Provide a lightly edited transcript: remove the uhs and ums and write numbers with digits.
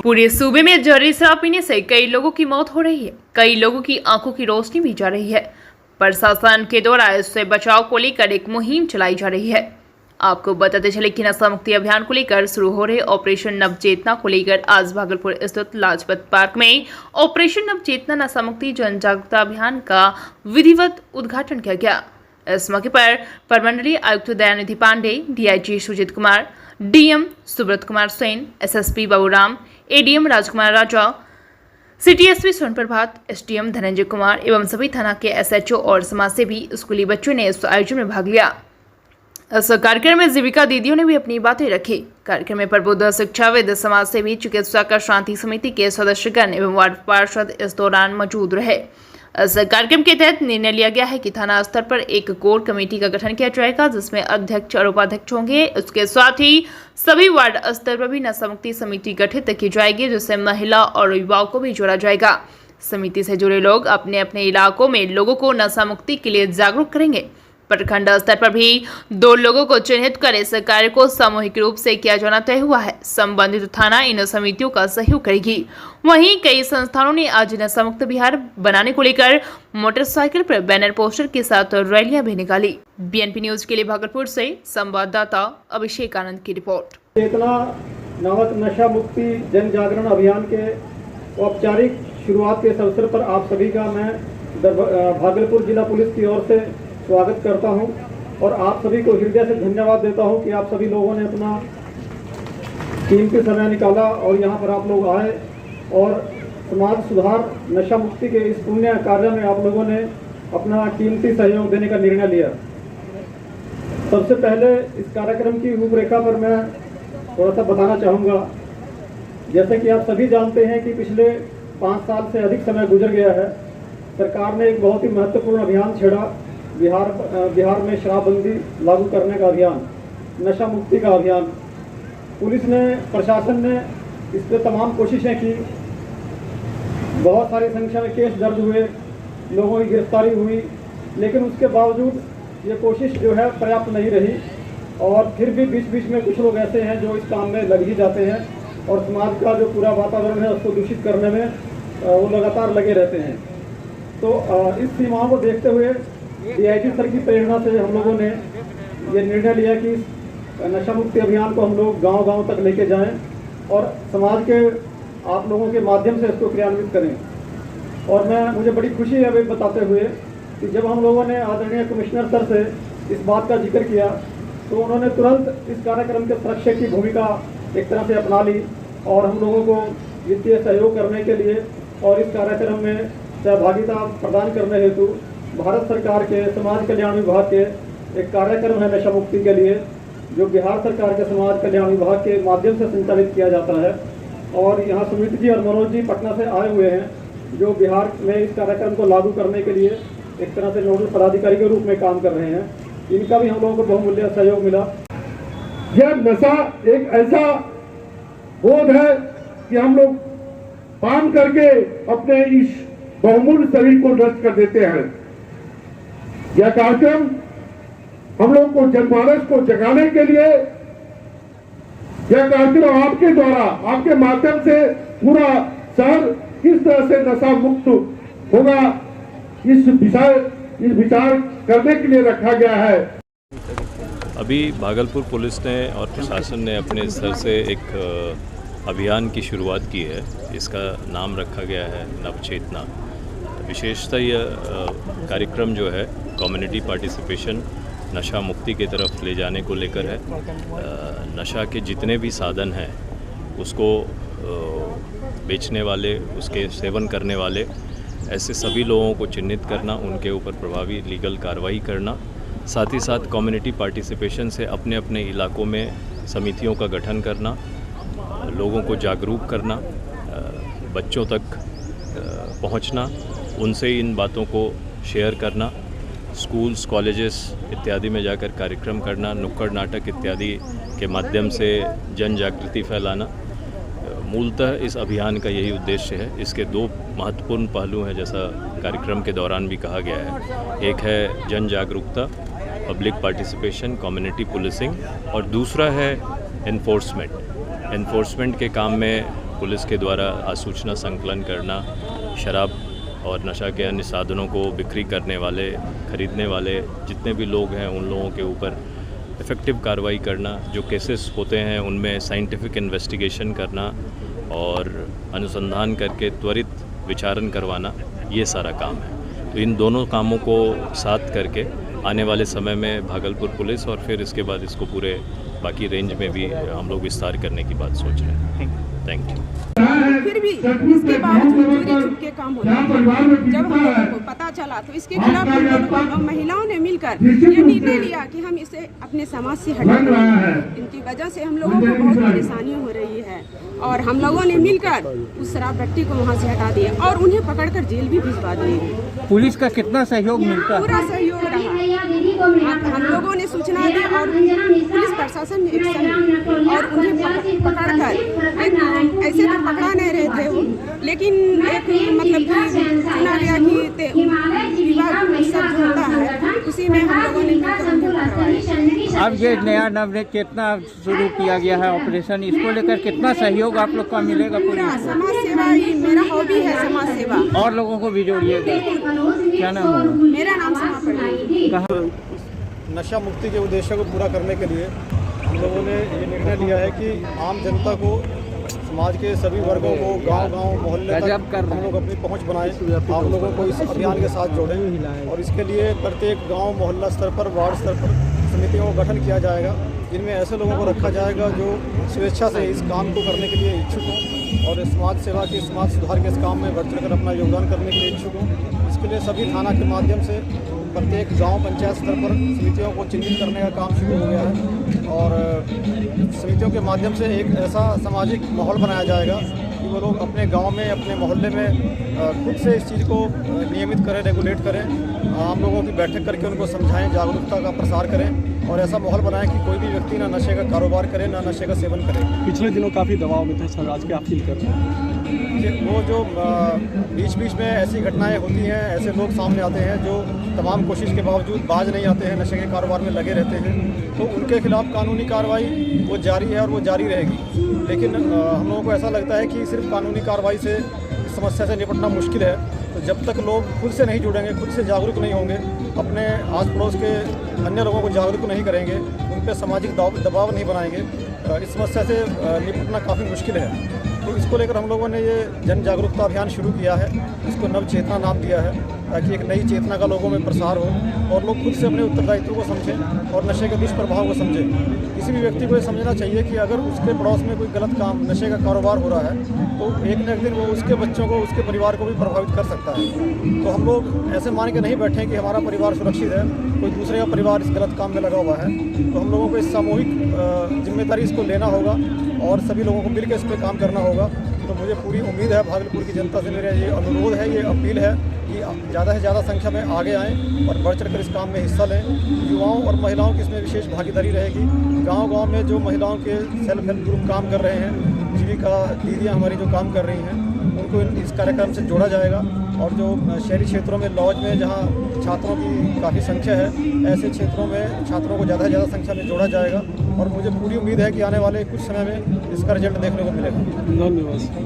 पूरे सूबे में जहरीली शराब पीने से कई लोगों की मौत हो रही है, कई लोगों की आंखों की रोशनी भी जा रही है। प्रशासन के द्वारा इससे बचाव को लेकर एक मुहिम चलाई जा रही है। आपको बताते चले कि नशा मुक्ति अभियान को लेकर शुरू हो रहे ऑपरेशन नवचेतना को लेकर आज भागलपुर स्थित लाजपत पार्क में ऑपरेशन नवचेतना नशा मुक्ति जन जागरूकता अभियान का विधिवत उद्घाटन किया गया। इस मौके पर प्रमंडलीय आयुक्त Dayanidhi Pandey, DIG Sujit Kumar, DM Subrata Kumar Sen, SSP Baburam, ADM Rajkumar Raja, city SP Swarn Prabhat, SDM Dhananjay Kumar एवं सभी थाना के एसएचओ और समाजसेवी स्कूली बच्चों ने इस आयोजन में भाग लिया। इस कार्यक्रम में जीविका दीदियों ने भी अपनी बातें रखी। कार्यक्रम में प्रबुद्ध शिक्षाविद, समाजसेवी, चिकित्सक, शांति समिति के सदस्यगण एवं वार्ड पार्षद इस दौरान मौजूद रहे। इस कार्यक्रम के तहत निर्णय लिया गया है कि थाना स्तर पर एक कोर कमेटी का गठन किया जाएगा, जिसमें अध्यक्ष और उपाध्यक्ष होंगे। इसके साथ ही सभी वार्ड स्तर पर भी नशा मुक्ति समिति गठित की जाएगी, जिससे महिला और युवाओं को भी जोड़ा जाएगा। समिति से जुड़े लोग अपने अपने इलाकों में लोगों को नशा मुक्ति के लिए जागरूक करेंगे। प्रखंड स्तर पर भी 2 लोगों को चिन्हित कर इस कार्य को सामूहिक रूप से किया जाना तय हुआ है। संबंधित थाना इन समितियों का सहयोग करेगी। वहीं कई संस्थानों ने आज नशा मुक्त बिहार बनाने को लेकर मोटरसाइकिल पर बैनर पोस्टर के साथ रैलियां भी निकाली। बीएनपी न्यूज के लिए भागलपुर से संवाददाता अभिषेक आनंद की रिपोर्ट। चेतना नामक नशा मुक्ति जन जागरण अभियान के औपचारिक शुरुआत के अवसर पर आप सभी का मैं भागलपुर जिला पुलिस की ओर से स्वागत करता हूं और आप सभी को हृदय से धन्यवाद देता हूं कि आप सभी लोगों ने अपना कीमती समय निकाला और यहां पर आप लोग आए और समाज सुधार नशा मुक्ति के इस पुण्य कार्य में आप लोगों ने अपना कीमती सहयोग देने का निर्णय लिया। सबसे पहले इस कार्यक्रम की रूपरेखा पर मैं थोड़ा सा बताना चाहूँगा। जैसे कि आप सभी जानते हैं कि पिछले 5 साल से अधिक समय गुजर गया है। सरकार ने एक बहुत ही महत्वपूर्ण अभियान छेड़ा, बिहार में शराबबंदी लागू करने का अभियान, नशा मुक्ति का अभियान। पुलिस ने, प्रशासन ने इस पर तमाम कोशिशें की। बहुत सारी संख्या में केस दर्ज हुए, लोगों की गिरफ्तारी हुई, लेकिन उसके बावजूद ये कोशिश जो है पर्याप्त नहीं रही और फिर भी बीच बीच में कुछ लोग ऐसे हैं जो इस काम में लग ही जाते हैं और समाज का जो पूरा वातावरण है उसको दूषित करने में वो लगातार लगे रहते हैं। तो इस सीमाओं को देखते हुए डीआईजी सर की प्रेरणा से हम लोगों ने ये निर्णय लिया कि नशा मुक्ति अभियान को हम लोग गांव-गांव तक लेके जाएं और समाज के आप लोगों के माध्यम से इसको क्रियान्वित करें। और मुझे बड़ी खुशी है अभी बताते हुए कि जब हम लोगों ने आदरणीय कमिश्नर सर से इस बात का जिक्र किया तो उन्होंने तुरंत इस कार्यक्रम के सुरक्षक की भूमिका एक तरह से अपना ली और हम लोगों को वित्तीय सहयोग करने के लिए और इस कार्यक्रम में सहभागिता प्रदान करने हेतु भारत सरकार के समाज कल्याण विभाग के एक कार्यक्रम है नशा मुक्ति के लिए, जो बिहार सरकार के समाज कल्याण विभाग के माध्यम से संचालित किया जाता है। और यहाँ सुमित जी और मनोज जी पटना से आए हुए हैं, जो बिहार में इस कार्यक्रम को लागू करने के लिए एक तरह से नोडल पदाधिकारी के रूप में काम कर रहे हैं। इनका भी हम लोगों को बहुमूल्य सहयोग मिला। यह नशा एक ऐसा बोध है कि हम लोग पान करके अपने इस बहुमूल्य शरीर को नष्ट कर देते हैं। यह कार्यक्रम हम लोग को जनमानस को जगाने के लिए, यह कार्यक्रम आपके द्वारा, आपके माध्यम से पूरा शहर किस तरह से नशा मुक्त होगा इस विचार करने के लिए रखा गया है। अभी भागलपुर पुलिस ने और प्रशासन ने अपने स्तर से एक अभियान की शुरुआत की है। इसका नाम रखा गया है नवचेतना। विशेषतः यह कार्यक्रम जो है कम्युनिटी पार्टिसिपेशन नशा मुक्ति की तरफ ले जाने को लेकर है। नशा के जितने भी साधन हैं उसको बेचने वाले, उसके सेवन करने वाले, ऐसे सभी लोगों को चिन्हित करना, उनके ऊपर प्रभावी लीगल कार्रवाई करना, साथ ही साथ कम्युनिटी पार्टिसिपेशन से अपने अपने इलाकों में समितियों का गठन करना, लोगों को जागरूक करना, बच्चों तक पहुंचना, उनसे इन बातों को शेयर करना, स्कूल्स, कॉलेजेस इत्यादि में जाकर कार्यक्रम करना, नुक्कड़ नाटक इत्यादि के माध्यम से जन जागृति फैलाना। मूलतः इस अभियान का यही उद्देश्य है। इसके 2 महत्वपूर्ण पहलू हैं, जैसा कार्यक्रम के दौरान भी कहा गया है। एक है जन जागरूकता, पब्लिक पार्टिसिपेशन, कम्युनिटी पुलिसिंग, और दूसरा है एनफोर्समेंट। एनफोर्समेंट के काम में पुलिस के द्वारा सूचना संकलन करना, शराब और नशा के अन्य साधनों को बिक्री करने वाले, खरीदने वाले जितने भी लोग हैं उन लोगों के ऊपर इफ़ेक्टिव कार्रवाई करना, जो केसेस होते हैं उनमें साइंटिफिक इन्वेस्टिगेशन करना और अनुसंधान करके त्वरित विचारण करवाना, ये सारा काम है। तो इन दोनों कामों को साथ करके आने वाले समय में भागलपुर पुलिस और फिर इसके बाद इसको पूरे बाकी रेंज में भी हम लोग विस्तार करने की बात सोच रहे हैं। Thank you. फिर भी इसके बावजूद चोरी छुप के काम होता है। जब हम लोगों को पता चला तो इसके खिलाफ हम लोगों महिलाओं ने मिलकर ये निर्णय लिया कि हम इसे अपने समाज से हटाएंगे। इनकी वजह से हम लोगों को बहुत परेशानी हो रही है और हम लोगों ने मिलकर उस शराब भट्टी को वहाँ से हटा दिया और उन्हें पकड़कर जेल भी भिजवा दिए। पुलिस का कितना सहयोग मिलता है? पूरा सहयोग रहा। हम लोगों ने सूचना दी और पुलिस प्रशासन ने एक्शन लिया और उन्हें पकड़कर ऐसे तो पकड़ा नहीं रहे थे वो, लेकिन एक मतलब कि सुना गया कि विवाह सब जो होता है उसी में हम लोगों ने मिलकर उन्हें पकड़वाया। अब ये नया नव चेतना शुरू किया गया है ऑपरेशन, इसको लेकर कितना सहयोग आप लोग का मिलेगा? पूरा समाज सेवा ही मेरा हॉबी है, समाज सेवा। और लोगों को भी जोड़िएगा। क्या नाम होगा? मेरा नाम समा पड़ेगा। कहाँ? नशा मुक्ति के उद्देश्य को पूरा करने के लिए हम लोगों ने ये निर्णय लिया है कि आम जनता को, समाज के सभी वर्गों को, गांव-गांव मोहल्ले तक हम लोग अपनी पहुंच बनाएं, आप लोगों को इस अभियान के साथ जोड़ें और इसके लिए प्रत्येक गांव मोहल्ला स्तर पर, वार्ड स्तर पर समितियों का गठन किया जाएगा, जिनमें ऐसे लोगों को रखा जाएगा जो स्वेच्छा से इस काम को करने के लिए इच्छुक हों और समाज सेवा की, समाज सुधार के इस काम में बढ़ चढ़कर अपना योगदान करने के लिए इच्छुक हों। इसके लिए सभी थाना के माध्यम से प्रत्येक गांव पंचायत स्तर पर समितियों को चिन्हित करने का काम शुरू हो गया है और समितियों के माध्यम से एक ऐसा सामाजिक माहौल बनाया जाएगा कि वो लोग अपने गांव में, अपने मोहल्ले में खुद से इस चीज़ को नियमित करें, रेगुलेट करें, आम लोगों की बैठक करके उनको समझाएं, जागरूकता का प्रसार करें और ऐसा माहौल बनाएं कि कोई भी व्यक्ति ना नशे का कारोबार करे, ना नशे का सेवन करे। पिछले दिनों काफ़ी दबाव में थे सर, आज क्या फील कर रहे हैं? वो जो बीच बीच में ऐसी घटनाएं होती हैं, ऐसे लोग सामने आते हैं जो तमाम कोशिश के बावजूद बाज नहीं आते हैं, नशे के कारोबार में लगे रहते हैं, तो उनके खिलाफ कानूनी कार्रवाई वो जारी है और वो जारी रहेगी। लेकिन हम लोगों को ऐसा लगता है कि सिर्फ कानूनी कार्रवाई से इस समस्या से निपटना मुश्किल है, तो जब तक लोग खुद से नहीं जुड़ेंगे, खुद से जागरूक नहीं होंगे, अपने आस पड़ोस के अन्य लोगों को जागरूक नहीं करेंगे, उन पर सामाजिक दबाव नहीं बनाएंगे, इस समस्या से निपटना काफ़ी मुश्किल है। तो इसको लेकर हम लोगों ने ये जन जागरूकता अभियान शुरू किया है, इसको नव चेतना नाम दिया है, ताकि एक नई चेतना का लोगों में प्रसार हो और लोग खुद से अपने उत्तरदायित्व को समझें और नशे के दुष्प्रभाव को समझें। किसी भी व्यक्ति को ये समझना चाहिए कि अगर उसके पड़ोस में कोई गलत काम, नशे का कारोबार हो रहा है, तो एक न एक दिन वो उसके बच्चों को, उसके परिवार को भी प्रभावित कर सकता है। तो हम लोग ऐसे मान के नहीं बैठे कि हमारा परिवार सुरक्षित है, कोई दूसरे का परिवार इस गलत काम में लगा हुआ है। तो हम लोगों को इस सामूहिक जिम्मेदारी इसको लेना होगा और सभी लोगों को मिलकर इस पर काम करना होगा। तो मुझे पूरी उम्मीद है, भागलपुर की जनता से मेरा ये अनुरोध है, ये अपील है कि ज़्यादा से ज़्यादा संख्या में आगे आएँ और बढ़ चढ़कर इस काम में हिस्सा लें। युवाओं और महिलाओं की इसमें विशेष भागीदारी रहेगी। गांव-गांव में जो महिलाओं के सेल्फ हेल्प ग्रुप काम कर रहे हैं, जीविका दीदियाँ हमारी जो काम कर रही हैं, उनको इस कार्यक्रम से जोड़ा जाएगा और जो शहरी क्षेत्रों में, लॉज में जहाँ छात्रों की काफ़ी संख्या है, ऐसे क्षेत्रों में छात्रों को ज़्यादा से ज़्यादा संख्या में जोड़ा जाएगा और मुझे पूरी उम्मीद है कि आने वाले कुछ समय में इसका रिजल्ट देखने को मिलेगा। धन्यवाद।